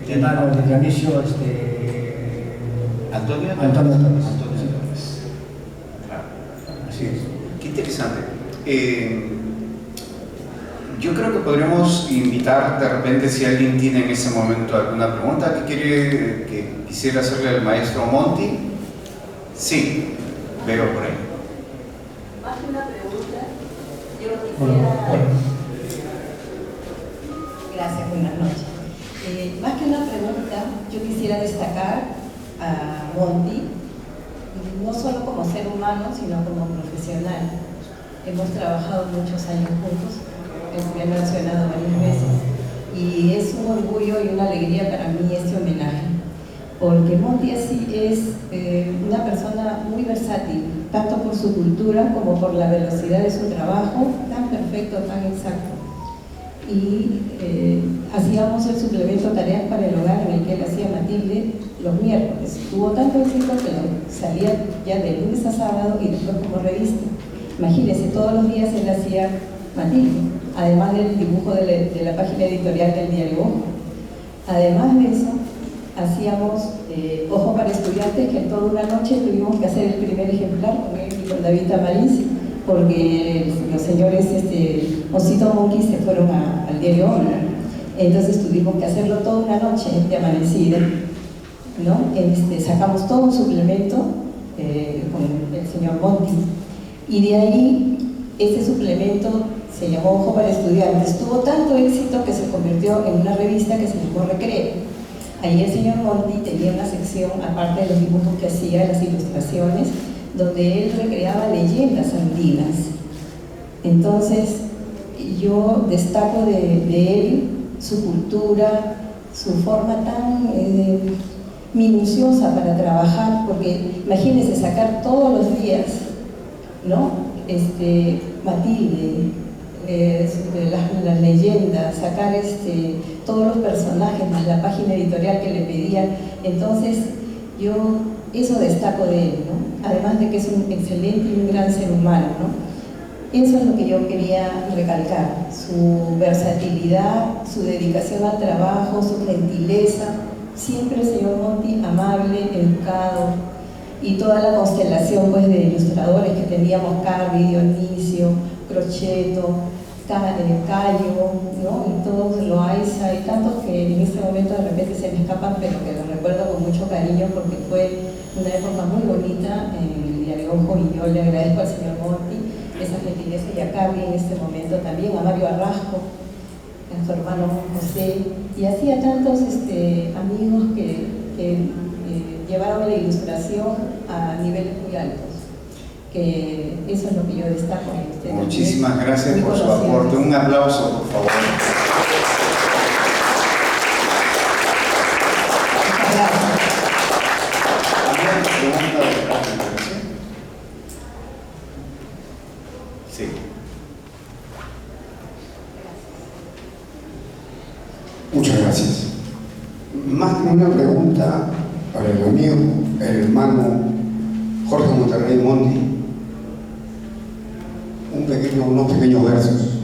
hermano de Dionisio, Antonio Antonio Torres. Antonio Torres. Claro. Así es. Qué interesante. Yo creo que podríamos invitar de repente si alguien tiene en ese momento alguna pregunta que quisiera hacerle al maestro Monti. Sí, veo por ahí. Más que una pregunta, yo quisiera... Gracias, buenas noches. Más que una pregunta, yo quisiera destacar a Monti, no solo como ser humano, sino como profesional. Hemos trabajado muchos años juntos, me han mencionado varias veces, y es un orgullo y una alegría para mí este homenaje, porque Monti así es una persona muy versátil, tanto por su cultura como por la velocidad de su trabajo, tan perfecto, tan exacto. Y hacíamos el suplemento Tareas para el Hogar, en el que él hacía Matilde los miércoles. Tuvo tanto éxito que salía ya de lunes a sábado y después como revista. Imagínense, todos los días él hacía Matilde, además del dibujo de la página editorial del diario Ojo. Además de eso, hacíamos Ojo para Estudiantes, que en toda una noche tuvimos que hacer el primer ejemplar con él y con David Tamariz, porque los señores Osito Monkey se fueron al diario Obra. Entonces tuvimos que hacerlo toda una noche de amanecida, ¿no? Sacamos todo un suplemento con el señor Monti, y de ahí este suplemento se llamó Ojo para Estudiantes. Tuvo tanto éxito que se convirtió en una revista que se llamó Recreo. Ahí el señor Monti tenía una sección, aparte de los dibujos que hacía, las ilustraciones, donde él recreaba leyendas andinas. Entonces, yo destaco de él su cultura, su forma tan minuciosa para trabajar, porque imagínense sacar todos los días, ¿no? Matilde, las leyendas, sacar todos los personajes, más la página editorial que le pedían. Entonces, yo eso destaco de él, ¿no? Además de que es un excelente y un gran ser humano, ¿no? Eso es lo que yo quería recalcar, su versatilidad, su dedicación al trabajo, su gentileza. Siempre el señor Monti amable, educado, y toda la constelación pues de ilustradores que teníamos, Carvi, Dionisio, Crocheto, Cayo, ¿no? Y todos, Loaiza, y tantos que en este momento de repente se me escapan, pero que los recuerdo con mucho cariño porque fue una época muy bonita en el diario Ojo, y yo le agradezco al señor Monti esa gentileza, y a Carvi en este momento también, a Mario Arrasco, a su hermano José, y así a tantos amigos que llevaron la ilustración a niveles muy altos, que eso es lo que yo destaco en usted. Muchísimas gracias muy por su conocidos. aporte. Un aplauso, por favor. Muchas gracias. ¿Alguna pregunta de la presentación? Sí. Muchas gracias. Más que una pregunta para el amigo, el hermano Jorge Monterrey Monti, unos pequeños versos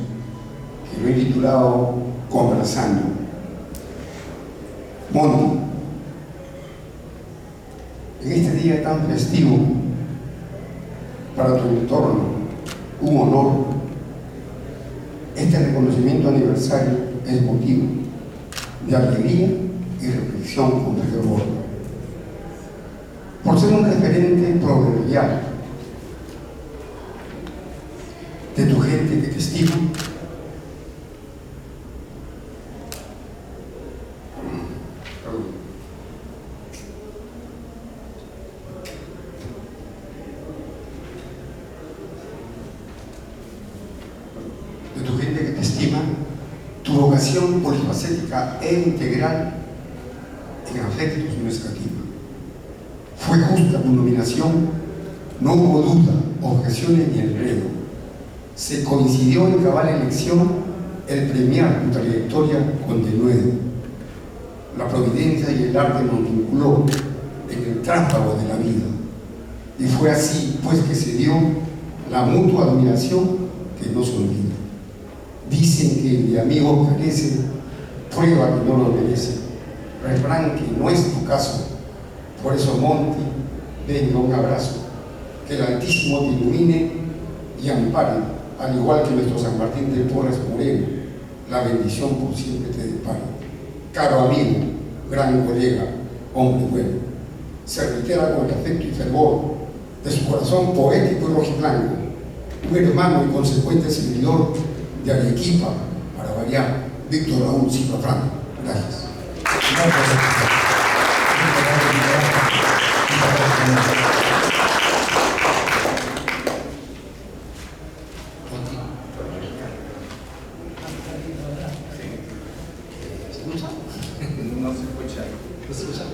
que lo he titulado Conversando. Monti, en este día tan festivo para tu entorno, un honor. Este reconocimiento aniversario es motivo de alegría y reflexión con fervor. Por ser un referente proverbial de tu gente que te estima, perdón, estima, tu vocación polifacética e integral en afectos no escatima. Fue justa tu nominación, no hubo duda, objeciones ni enredo. Se coincidió en cabal elección el premiar tu trayectoria con denuedo. La providencia y el arte nos vinculó en el tráfago de la vida. Y fue así, pues, que se dio la mutua admiración que no se olvida. Dicen que el de amigo carece, prueba que no lo merece. Refrán que no es tu caso. Por eso, Monty, venga un abrazo. Que el Altísimo te ilumine y ampare, al igual que nuestro San Martín de Porres Moreno, la bendición por siempre te depare. Caro amigo, gran colega, hombre bueno, se reitera con el afecto y fervor de su corazón poético y rojiblanco, un hermano y consecuente servidor de Arequipa, para variar, Víctor Raúl Silva Franco. Gracias. No se escucha. ¿No se escucha?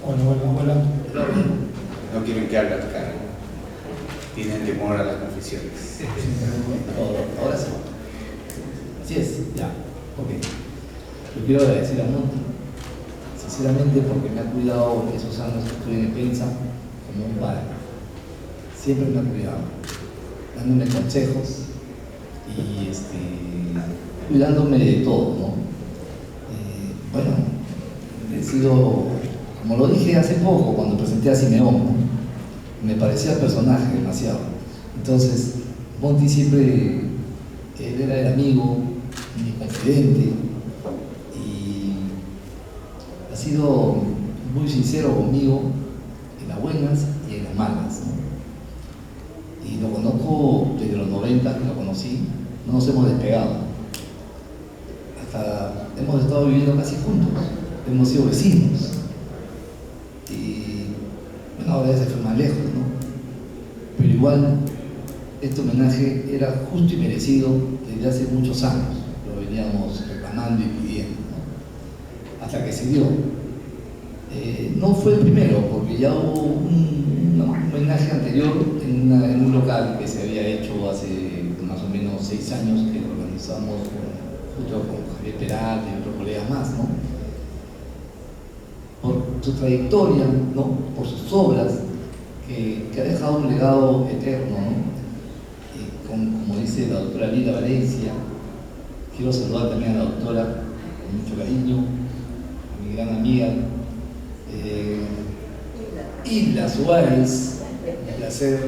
Hola. No quieren que hable a tu cara. Tienen temor a las confesiones. Ahora sí. Así es, ya. Ok. Yo quiero agradecer a Monty, sinceramente, porque me ha cuidado esos años que estuve en Epensa como un padre. Siempre me ha cuidado, dándome consejos y cuidándome de todo, ¿no? Bueno, he sido, como lo dije hace poco cuando presenté a Simeón, ¿no? Me parecía el personaje demasiado. Entonces, Monty siempre, él era el amigo, mi confidente, y ha sido muy sincero conmigo en las buenas y en las malas, ¿no? Y lo conozco desde los 90, que lo conocí, no nos hemos despegado. Hasta hemos estado viviendo casi juntos, hemos sido vecinos. Y bueno, ahora ya se fue más lejos, ¿no? Pero igual, este homenaje era justo y merecido desde hace muchos años. Lo veníamos reclamando y pidiendo, ¿no? Hasta que se dio. No fue el primero, porque ya hubo un homenaje anterior en un local que se había hecho hace más o menos 6 años, que lo organizamos junto con Javier Peralta y otros colegas más, ¿no? Por su trayectoria, ¿no? Por sus obras, que ha dejado un legado eterno, ¿no? Como dice la doctora Lila Valencia, quiero saludar también a la doctora con mucho cariño, a mi gran amiga Hilda Suárez, un placer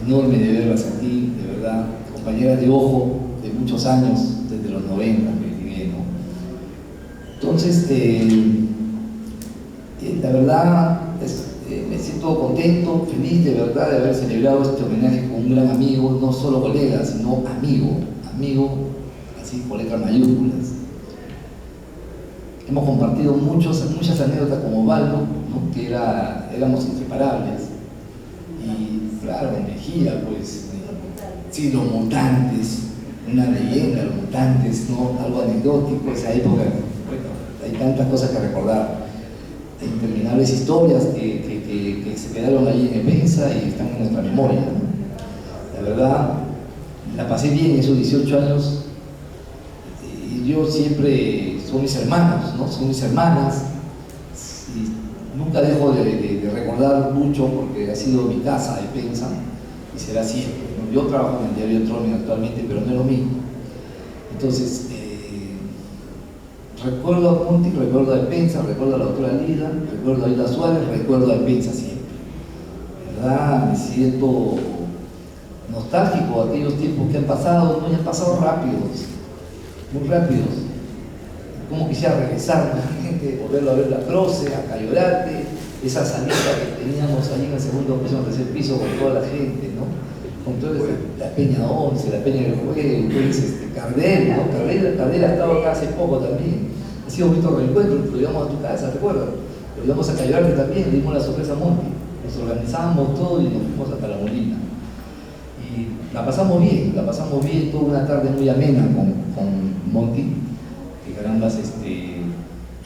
enorme de verlas aquí, de verdad, compañeras de ojo de muchos años, desde los 90 que llegué, ¿no? Entonces, la verdad, me siento contento, feliz de verdad de haber celebrado este homenaje con un gran amigo, no solo colega, sino amigo, así con letras mayúsculas. Hemos compartido muchas anécdotas con Osvaldo, ¿no? Que éramos inseparables. Y claro, Mejía, pues, sí, los mutantes, una leyenda, los mutantes, ¿no? Algo anecdótico, esa época, bueno, hay tantas cosas que recordar, interminables historias que se quedaron allí en Epensa y están en nuestra memoria, ¿no? La verdad, la pasé bien esos 18 años, y yo siempre, son mis hermanos, ¿no? Son mis hermanas, y nunca dejo de recordar mucho porque ha sido mi casa, Epensa, y será siempre, ¿no? Yo trabajo en el diario Tromen actualmente, pero no es lo mismo. Entonces, recuerdo a Monty, recuerdo a Epensa, recuerdo a la doctora Lida, recuerdo a Hilda Suárez, recuerdo a Epensa siempre. ¿Verdad? Me siento nostálgico de aquellos tiempos que han pasado, ¿no? Y han pasado rápidos, muy rápidos. Como quisiera regresar nuevamente, volverlo a ver la Croce, a Cayorate, esa salida que teníamos ahí en el segundo piso, en el tercer piso, con toda la gente, ¿no? Con toda la Peña 11, la Peña del Juego, entonces Cardel, ¿no? Cardel ha estado acá hace poco también. Ha sido bonito reencuentro, lo llevamos a tu casa, ¿recuerdas? Lo llevamos a Cayorarte también, le dimos la sorpresa a Monty. Nos organizamos todo y nos fuimos hasta La Molina. Y la pasamos bien, toda una tarde muy amena con Monty, que caramba, se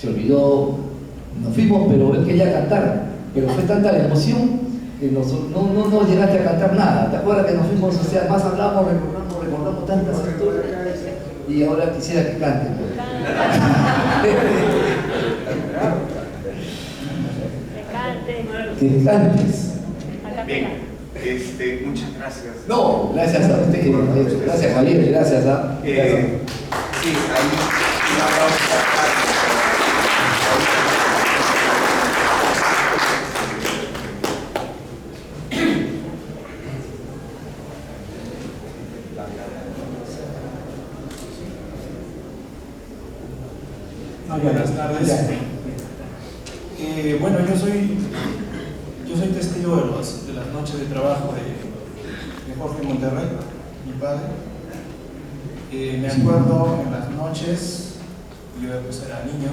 olvidó, nos fuimos, pero él quería cantar, pero fue tanta la emoción que no llegaste a cantar nada. ¿Te acuerdas que nos fuimos, o sea, más hablamos, recordamos tantas historias? Y ahora quisiera que cante. Que cantes. Bien, muchas gracias. No, gracias a usted, gracias Javier, gracias a... Sí, ahí un aplauso para Carlos. Buenas tardes. Bueno, yo soy testigo de las noches de trabajo de Jorge Monterrey, mi padre. Me acuerdo en las noches, yo pues era niño,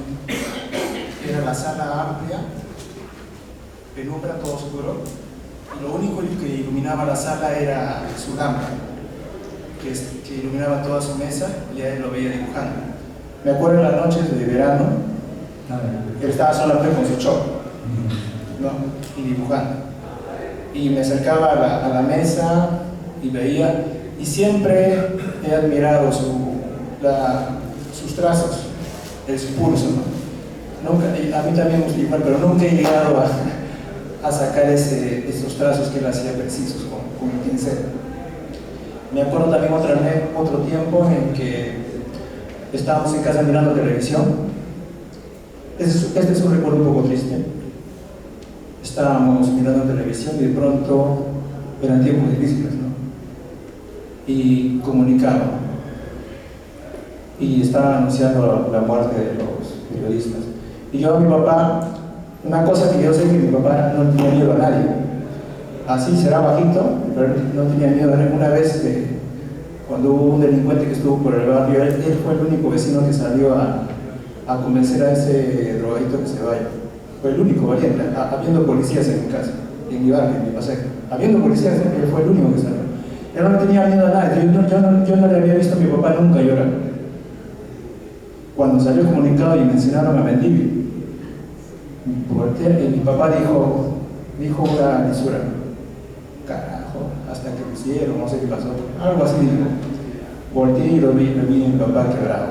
era la sala amplia, penumbra, todo oscuro, y lo único que iluminaba la sala era su lámpara, que iluminaba toda su mesa, y a él lo veía dibujando. Me acuerdo en las noches de verano, él estaba solamente con su chop, ¿no? Y dibujando. Y me acercaba a la mesa y veía, y siempre he admirado sus trazos, su pulso, ¿no? Nunca, a mí también me gusta dibujar, pero nunca he llegado a sacar esos trazos que él hacía precisos con el pincel. Me acuerdo también otro tiempo en que estábamos en casa mirando televisión. Este es un recuerdo un poco triste. Estábamos mirando televisión y de pronto eran tiempos difíciles, ¿no? Y comunicaban. Y estaban anunciando la muerte de los periodistas. Y yo a mi papá, una cosa que yo sé que mi papá no tenía miedo a nadie. Así será bajito, pero no tenía miedo a nadie. Una vez cuando hubo un delincuente que estuvo por el barrio, él fue el único vecino que salió a convencer a ese drogadito que se vaya. Fue el único valiente, habiendo policías en mi casa, en mi barrio, en mi paseo. Habiendo policías, él fue el único que salió. Él no tenía miedo a nadie. Yo no le había visto a mi papá nunca llorar. Cuando salió comunicado y mencionaron a Mendívil, mi papá dijo una lisura. Carajo, hasta que lo hicieron, no sé qué pasó. Algo así dijo. Volteé y lo vi a mi papá quebrado,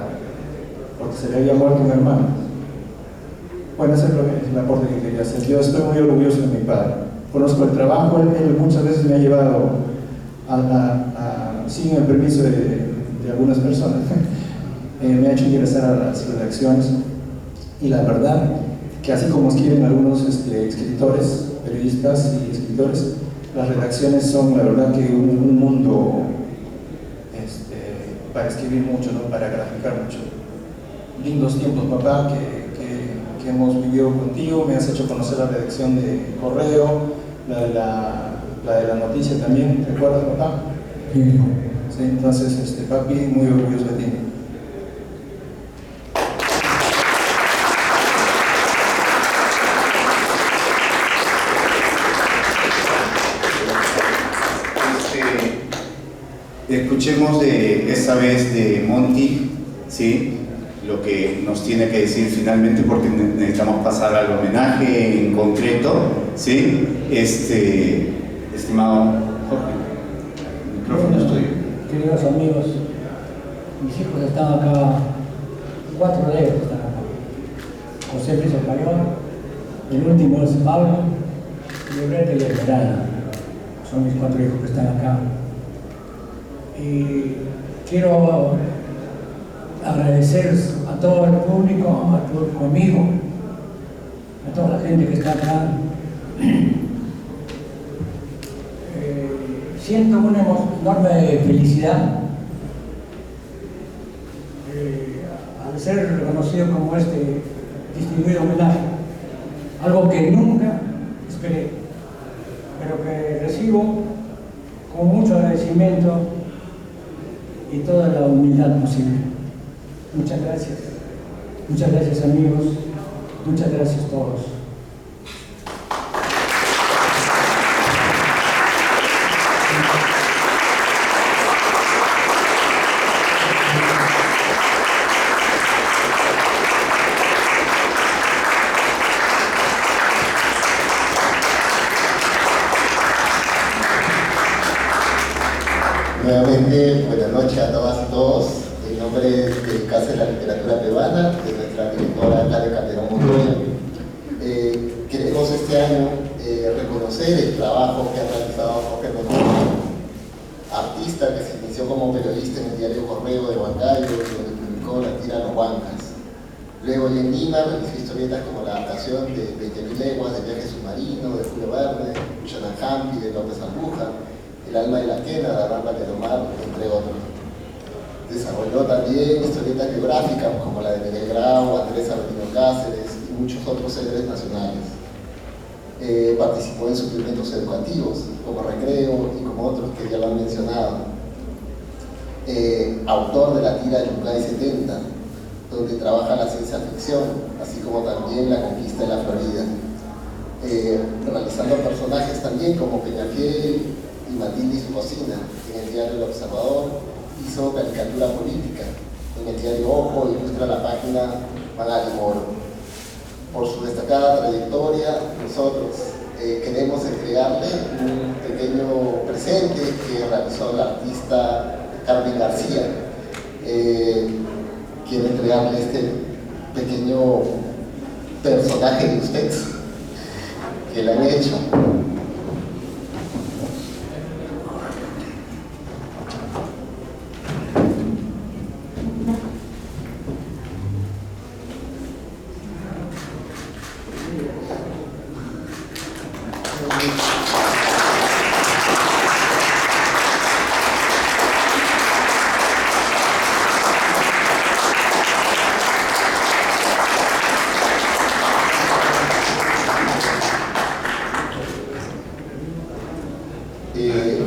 porque se le había muerto un hermano. Bueno, ese es el aporte que quería hacer. Yo estoy muy orgulloso de mi padre. Conozco el trabajo, él muchas veces me ha llevado sin el permiso de algunas personas, me ha hecho ingresar a las redacciones, y la verdad que así como escriben algunos escritores, periodistas y escritores, las redacciones son la verdad que un mundo para escribir mucho, ¿no? Para graficar mucho. Lindos tiempos, papá, que hemos vivido contigo. Me has hecho conocer la redacción de Correo, la de la noticia también, ¿te acuerdas, papá? Sí. Sí, entonces, papi, muy orgulloso de ti. Escuchemos esta vez de Monty, ¿sí? Lo que nos tiene que decir finalmente, porque necesitamos pasar al homenaje en concreto, ¿sí? Estimado Jorge, el micrófono es tuyo. Queridos amigos, mis hijos están acá, 4 de ellos están acá. José Luis Mayor, el último es Pablo, Violeta y Esmeralda. Son mis 4 hijos que están acá. Y quiero agradecer a todo el público, a todo el conmigo, a toda la gente que está acá. Siento una enorme felicidad al ser reconocido como este distinguido homenaje, algo que nunca esperé, pero que recibo con mucho agradecimiento y toda la humildad posible. Muchas gracias amigos, muchas gracias a todos. Nuevamente, buenas noches a todas y todos. En nombre de Casa de la Literatura Peruana, de nuestra directora Karen Calderón Montoya, queremos este año reconocer el trabajo que ha realizado Jorge Montoya, artista que se inició como periodista en el diario Correo de Huancayo, donde publicó la tira Los Huancas. Luego en Lima realizó historietas como la adaptación de 20.000 leguas, de Viaje Submarino, de Julio Verne, Xanajampi, de López Albuja, El alma de la quena, de Arramba de Lomar, entre otros. Desarrolló también historietas biográficas como la de Miguel Grau, Andrés Avelino Cáceres y muchos otros héroes nacionales. Participó en suplementos educativos como Recreo y como otros que ya lo han mencionado. Autor de la tira de Yungay 70, donde trabaja la ciencia ficción, así como también la conquista de la Florida. Realizando personajes también como Peñafiel y Matilde y su cocina en el diario El Observador. Hizo caricatura política en el diario Ojo y ilustra la página Magali Moro. Por su destacada trayectoria, nosotros queremos entregarle un pequeño presente que realizó la artista Carmen García. Quiero entregarle este pequeño personaje de usted que le han hecho.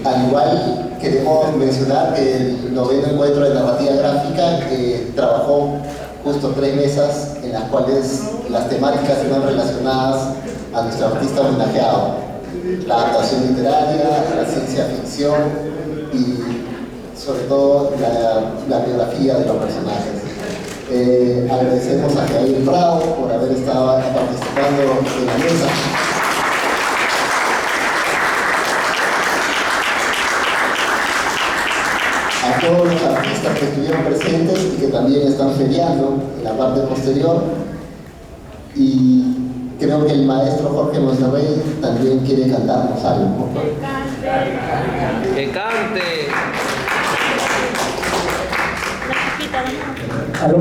Al igual, queremos mencionar que el 9º encuentro de narrativa gráfica trabajó justo 3 mesas en las cuales las temáticas eran relacionadas a nuestro artista homenajeado: la adaptación literaria, la ciencia ficción y sobre todo la biografía de los personajes. Agradecemos a Javier Prado por haber estado participando en la mesa. A todos los artistas que estuvieron presentes y que también están feriando en la parte posterior. Y creo que el maestro Jorge Monterrey también quiere cantarnos algo. ¡Que cante! ¿Aló?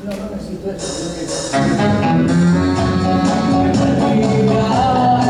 No necesito eso.